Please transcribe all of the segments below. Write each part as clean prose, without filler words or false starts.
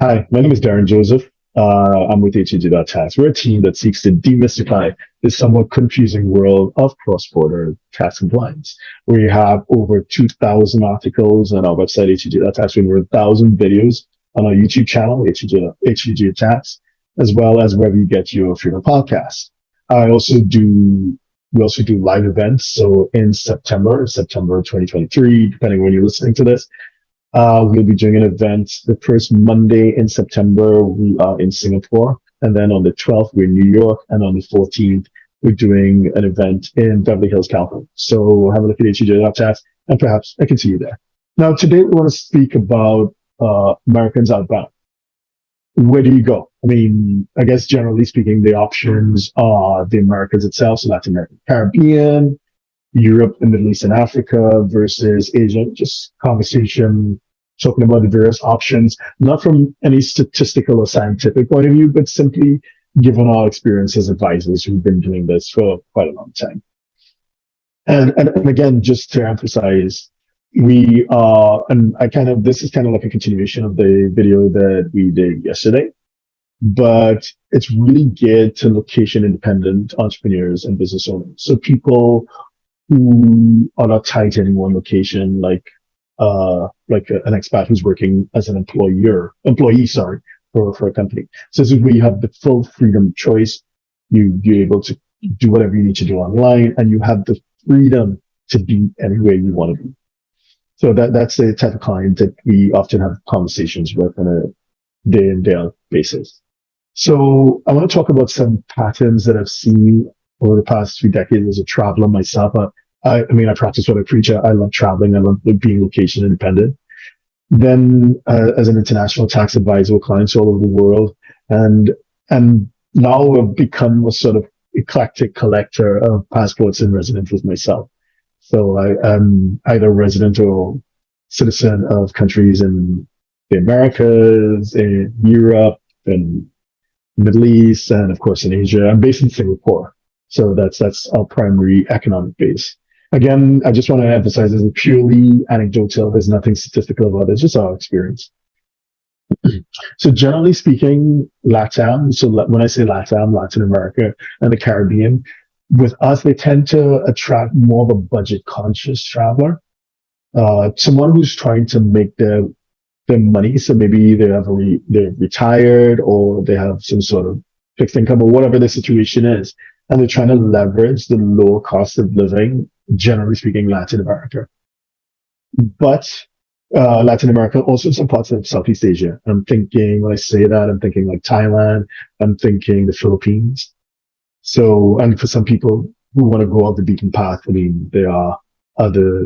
Hi, my name is Darren Joseph. I'm with HEG.tax. We're a team that seeks to demystify the somewhat confusing world of cross-border tax compliance. We have over 2,000 articles on our website, HEG.tax, over 1,000 videos on our YouTube channel, HEG.tax, as well as wherever you get your favorite podcasts. I also do, we also do live events. So in September 2023, depending when you're listening to this, we'll be doing an event the first Monday in September. We are in Singapore. And then on the 12th, we're in New York. And on the 14th, we're doing an event in Beverly Hills, California. So have a look at HEJ.chat and perhaps I can see you there. Now, today we want to speak about Americans outbound. Where do you go? I mean, I guess generally speaking, the options are the Americas itself, so Latin America, Caribbean, Europe, the Middle East, and Africa versus Asia. Just conversation talking about the various options, not from any statistical or scientific point of view, but simply given our experience as advisors who've been doing this for quite a long time. And again, just to emphasize, we are, and this is kind of like a continuation of the video that we did yesterday, but it's really geared to location independent entrepreneurs and business owners. So people who are not tied to any one location, an expat who's working as an employee, for a company. So this is where you have the full freedom of choice. You're able to do whatever you need to do online, and you have the freedom to be anywhere you want to be. So that's the type of client that we often have conversations with on a day in, day out basis. So I want to talk about some patterns that I've seen over the past 3 decades as a traveler myself. I practice what I preach. I love traveling. I love being location independent. Then, as an international tax advisor with clients all over the world, and now I've become a sort of eclectic collector of passports and residencies myself. So I'm either resident or citizen of countries in the Americas, in Europe, and Middle East, and of course in Asia. I'm based in Singapore. So that's our primary economic base. Again, I just want to emphasize this is purely anecdotal. There's nothing statistical about it. It's just our experience. So generally speaking, LATAM, so when I say LATAM, Latin America and the Caribbean, with us, they tend to attract more of a budget conscious traveler, someone who's trying to make their money. So maybe they're retired or they have some sort of fixed income or whatever the situation is. And they're trying to leverage the lower cost of living, generally speaking, Latin America. But Latin America, also some parts of Southeast Asia. When I say that, I'm thinking like Thailand, I'm thinking the Philippines. So, and for some people who want to go off the beaten path, there are other,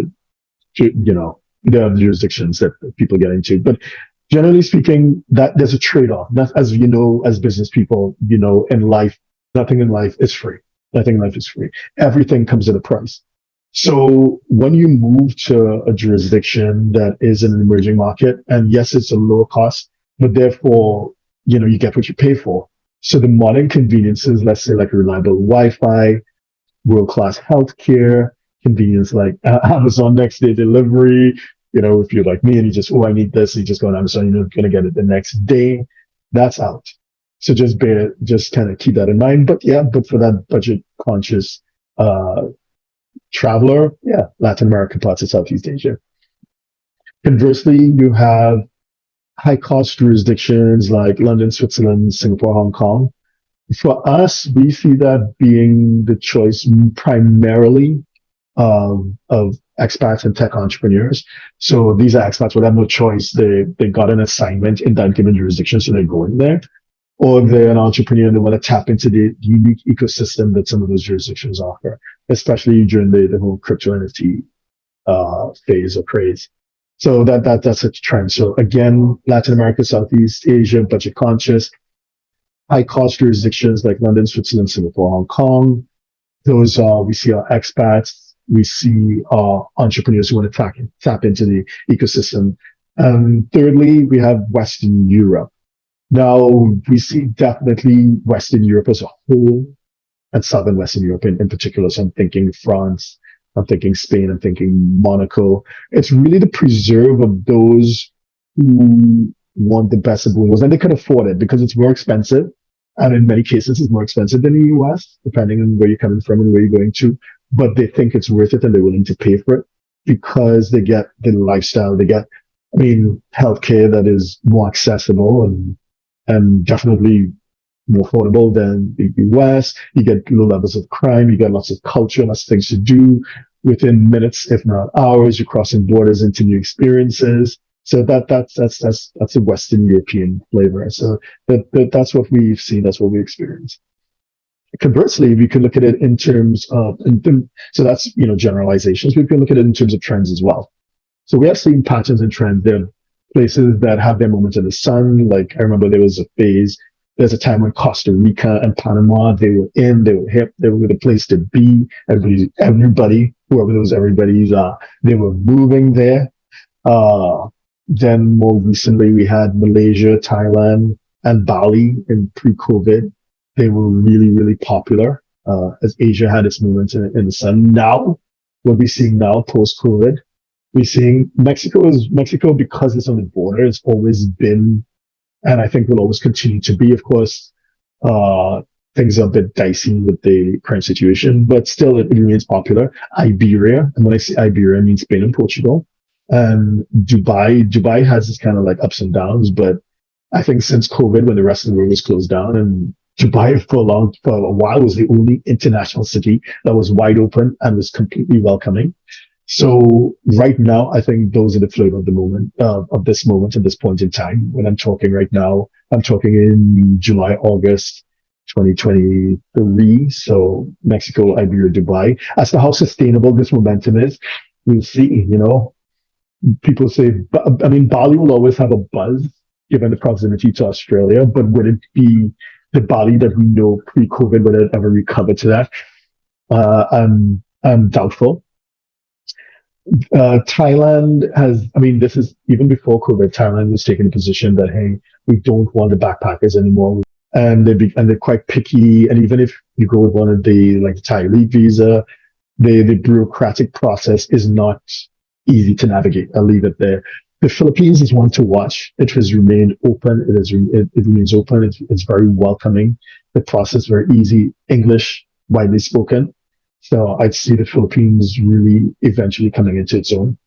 there are jurisdictions that people get into. But generally speaking, that there's a trade-off. That, as you know, as business people, in life, nothing in life is free. Nothing in life is free. Everything comes at a price. So when you move to a jurisdiction that is an emerging market, and yes, it's a lower cost, but therefore, you get what you pay for. So the modern conveniences, let's say like reliable Wi-Fi, world-class healthcare, convenience like Amazon next day delivery. If you're like me and you just, I need this, you just go on Amazon, you're going to get it the next day. That's out. So just kind of keep that in mind. But for that budget conscious, traveler, Latin American parts of Southeast Asia. Conversely, you have high cost jurisdictions like London, Switzerland, Singapore, Hong Kong. For us, we see that being the choice primarily of expats and tech entrepreneurs. So these are expats would have no choice. They got an assignment in that given jurisdiction, so they're going there. Or they're an entrepreneur and they want to tap into the unique ecosystem that some of those jurisdictions offer, especially during the whole crypto NFT phase or craze. So that's a trend. So again, Latin America, Southeast Asia, budget conscious, high cost jurisdictions like London, Switzerland, Singapore, Hong Kong. Those we see our expats, we see our entrepreneurs who want to tap into the ecosystem. Thirdly, we have Western Europe. Now, we see definitely Western Europe as a whole and Southern Western Europe in particular. So I'm thinking France, I'm thinking Spain, I'm thinking Monaco. It's really the preserve of those who want the best of both worlds, and they can afford it because it's more expensive. And in many cases, it's more expensive than the US, depending on where you're coming from and where you're going to. But they think it's worth it and they're willing to pay for it because they get the lifestyle. They get, healthcare that is more accessible and definitely more affordable than the US. You get low levels of crime. You get lots of culture, lots of things to do within minutes, if not hours. You're crossing borders into new experiences. So that's a Western European flavor. So that's what we've seen. That's what we experienced. Conversely, we can look at it in terms of, so that's, generalizations. We can look at it in terms of trends as well. So we have seen patterns and trends. There are places that have their moments in the sun. Like I remember there's a time when Costa Rica and Panama, they were hip, they were the place to be. Everybody, whoever those everybody's are, they were moving there. Then more recently, we had Malaysia, Thailand, and Bali in pre-COVID. They were really, really popular as Asia had its moments in the sun. Now, what we're seeing now, post-COVID, we're seeing Mexico because it's on the border. It's always been, and I think will always continue to be. Of course, things are a bit dicey with the current situation, but still it remains popular. Iberia, and when I say Iberia, I mean Spain and Portugal. And Dubai has this kind of like ups and downs, but I think since COVID, when the rest of the world was closed down, and Dubai for a while was the only international city that was wide open and was completely welcoming. So right now, I think those are the flavor of the moment, of this moment at this point in time. When I'm talking right now, I'm talking in July, August, 2023. So Mexico, Iberia, Dubai. As to how sustainable this momentum is, we'll see, People say, Bali will always have a buzz given the proximity to Australia, but would it be the Bali that we know pre-COVID? Would it ever recover to that? I'm doubtful. Thailand this is even before COVID, Thailand was taking a position that, hey, we don't want the backpackers anymore. And they're quite picky. And even if you go with one of the Thai elite visa, the bureaucratic process is not easy to navigate. I'll leave it there. The Philippines is one to watch. It has remained open. It remains open. It's very welcoming. The process very easy. English widely spoken. So I'd see the Philippines really eventually coming into its own.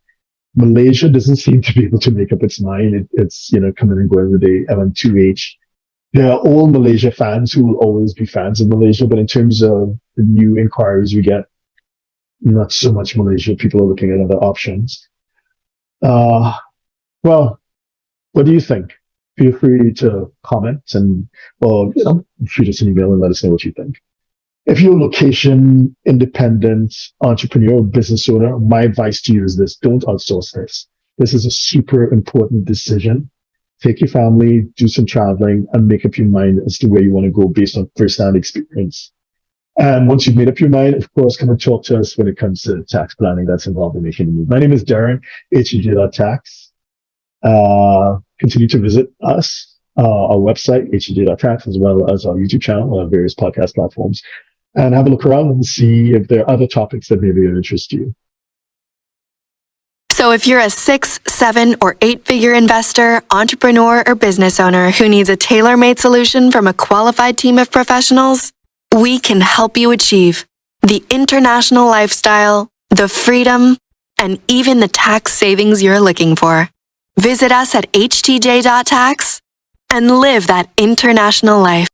Malaysia doesn't seem to be able to make up its mind. It's coming and going with the LM2H. There are old Malaysia fans who will always be fans of Malaysia, but in terms of the new inquiries we get, not so much Malaysia. People are looking at other options. Well, what do you think? Feel free to comment shoot us an email and let us know what you think. If you're a location independent entrepreneur, business owner, my advice to you is this: don't outsource this. This is a super important decision. Take your family, do some traveling, and make up your mind as to where you want to go based on first-hand experience. And once you've made up your mind, of course, come and talk to us when it comes to tax planning that's involved in making a move. My name is Darren, HEJ.tax. Continue to visit us, our website, HEJ.tax, as well as our YouTube channel, our various podcast platforms, and have a look around and see if there are other topics that may be of interest to you. So if you're a 6, 7, or 8-figure investor, entrepreneur, or business owner who needs a tailor-made solution from a qualified team of professionals, we can help you achieve the international lifestyle, the freedom, and even the tax savings you're looking for. Visit us at htj.tax and live that international life.